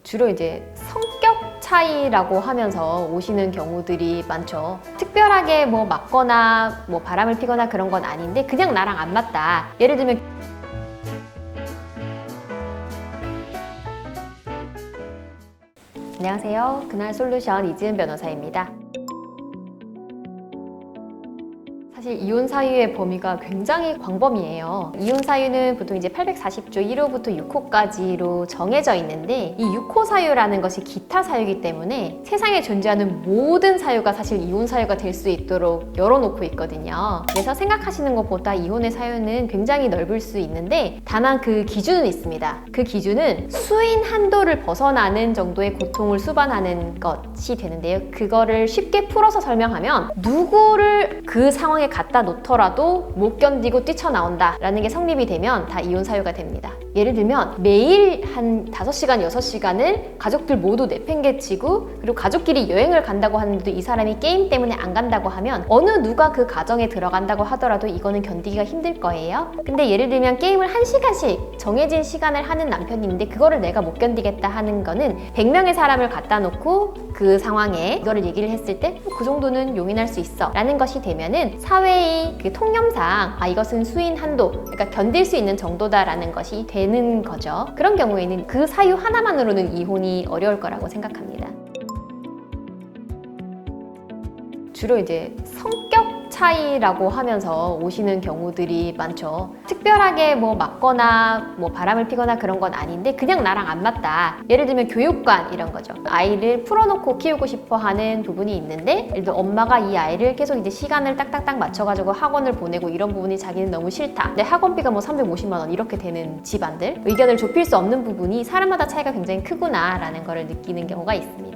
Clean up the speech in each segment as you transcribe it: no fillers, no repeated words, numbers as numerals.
주로 이제 성격 차이라고 하면서 오시는 경우들이 많죠. 특별하게 뭐 맞거나 뭐 바람을 피거나 그런 건 아닌데 그냥 나랑 안 맞다. 예를 들면 안녕하세요. 그날 솔루션 이지은 변호사입니다. 사실 이혼 사유의 범위가 굉장히 광범위해요. 이혼 사유는 보통 이제 840조 1호부터 6호까지로 정해져 있는데 이 6호 사유라는 것이 기타 사유이기 때문에 세상에 존재하는 모든 사유가 사실 이혼 사유가 될 수 있도록 열어놓고 있거든요. 그래서 생각하시는 것보다 이혼의 사유는 굉장히 넓을 수 있는데 다만 그 기준은 있습니다. 그 기준은 수인 한도를 벗어나는 정도의 고통을 수반하는 것이 되는데요. 그거를 쉽게 풀어서 설명하면 누구를 그 상황에 갖다 놓더라도 못 견디고 뛰쳐나온다 라는 게 성립이 되면 다 이혼 사유가 됩니다. 예를 들면 매일 한 5시간, 6시간을 가족들 모두 내팽개치고 그리고 가족끼리 여행을 간다고 하는데도 이 사람이 게임 때문에 안 간다고 하면 어느 누가 그 가정에 들어간다고 하더라도 이거는 견디기가 힘들 거예요. 근데 예를 들면 게임을 1시간씩 정해진 시간을 하는 남편이 있는데 그거를 내가 못 견디겠다 하는 거는 100명의 사람을 갖다 놓고 그 상황에 이거를 얘기를 했을 때 그 정도는 용인할 수 있어 라는 것이 되면은 사회의 그 통념상 이것은 수인 한도, 그러니까 견딜 수 있는 정도다라는 것이 되는 거죠. 그런 경우에는 그 사유 하나만으로는 이혼이 어려울 거라고 생각합니다. 주로 이제 성격 차이라고 하면서 오시는 경우들이 많죠. 특별하게 뭐 맞거나 뭐 바람을 피거나 그런 건 아닌데 그냥 나랑 안 맞다. 예를 들면 교육관 이런 거죠. 아이를 풀어놓고 키우고 싶어 하는 부분이 있는데 예를 들어 엄마가 이 아이를 계속 이제 시간을 딱딱딱 맞춰가지고 학원을 보내고 이런 부분이 자기는 너무 싫다. 근데 학원비가 뭐 350만 원 이렇게 되는 집안들 의견을 좁힐 수 없는 부분이 사람마다 차이가 굉장히 크구나 라는 거를 느끼는 경우가 있습니다.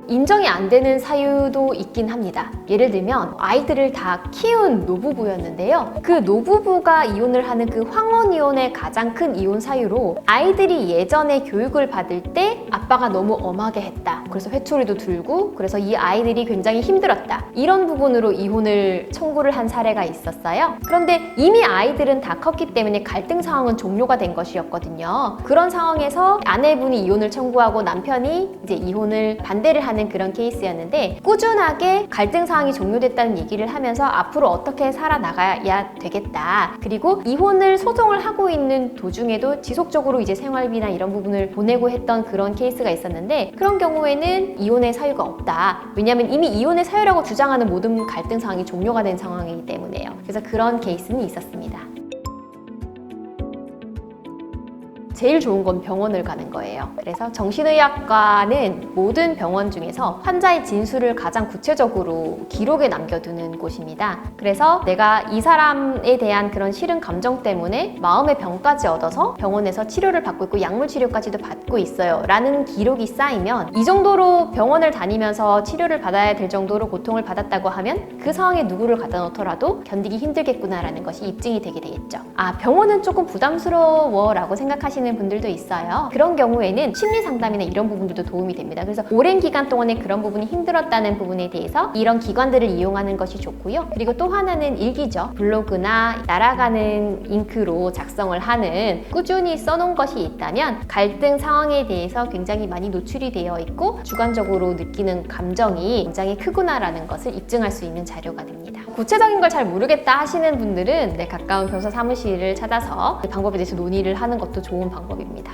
인정이 안 되는 사유도 있긴 합니다. 예를 들면 아이들을 다 키운 노부부였는데요. 그 노부부가 이혼을 하는 그 황혼이혼의 가장 큰 이혼 사유로 아이들이 예전에 교육을 받을 때 아빠가 너무 엄하게 했다. 그래서 회초리도 들고 그래서 이 아이들이 굉장히 힘들었다. 이런 부분으로 이혼을 청구를 한 사례가 있었어요. 그런데 이미 아이들은 다 컸기 때문에 갈등 상황은 종료가 된 것이었거든요. 그런 상황에서 아내분이 이혼을 청구하고 남편이 이제 이혼을 반대를 하는 그런 케이스였는데 꾸준하게 갈등 상황이 종료됐다는 얘기를 하면서 앞으로 어떻게 살아나가야 되겠다. 그리고 이혼을 소송을 하고 있는 도중에도 지속적으로 이제 생활비나 이런 부분을 보내고 했던 그런 케이스가 있었는데 그런 경우에는 이혼의 사유가 없다. 왜냐하면 이미 이혼의 사유라고 주장하는 모든 갈등 상황이 종료가 된 상황이기 때문에요. 그래서 그런 케이스는 있었습니다. 제일 좋은 건 병원을 가는 거예요. 그래서 정신의학과는 모든 병원 중에서 환자의 진술을 가장 구체적으로 기록에 남겨두는 곳입니다. 그래서 내가 이 사람에 대한 그런 싫은 감정 때문에 마음의 병까지 얻어서 병원에서 치료를 받고 있고 약물 치료까지도 받고 있어요 라는 기록이 쌓이면 이 정도로 병원을 다니면서 치료를 받아야 될 정도로 고통을 받았다고 하면 그 상황에 누구를 갖다 놓더라도 견디기 힘들겠구나 라는 것이 입증이 되게 되겠죠. 병원은 조금 부담스러워 라고 생각하시는 분들도 있어요. 그런 경우에는 심리 상담이나 이런 부분들도 도움이 됩니다. 그래서 오랜 기간 동안에 그런 부분이 힘들었다는 부분에 대해서 이런 기관들을 이용하는 것이 좋고요. 그리고 또 하나는 일기죠. 블로그나 날아가는 잉크로 작성을 하는 꾸준히 써놓은 것이 있다면 갈등 상황에 대해서 굉장히 많이 노출이 되어 있고 주관적으로 느끼는 감정이 굉장히 크구나라는 것을 입증할 수 있는 자료가 됩니다. 구체적인 걸 잘 모르겠다 하시는 분들은 가까운 변호사 사무실을 찾아서 그 방법에 대해서 논의를 하는 것도 좋은 방법입니다.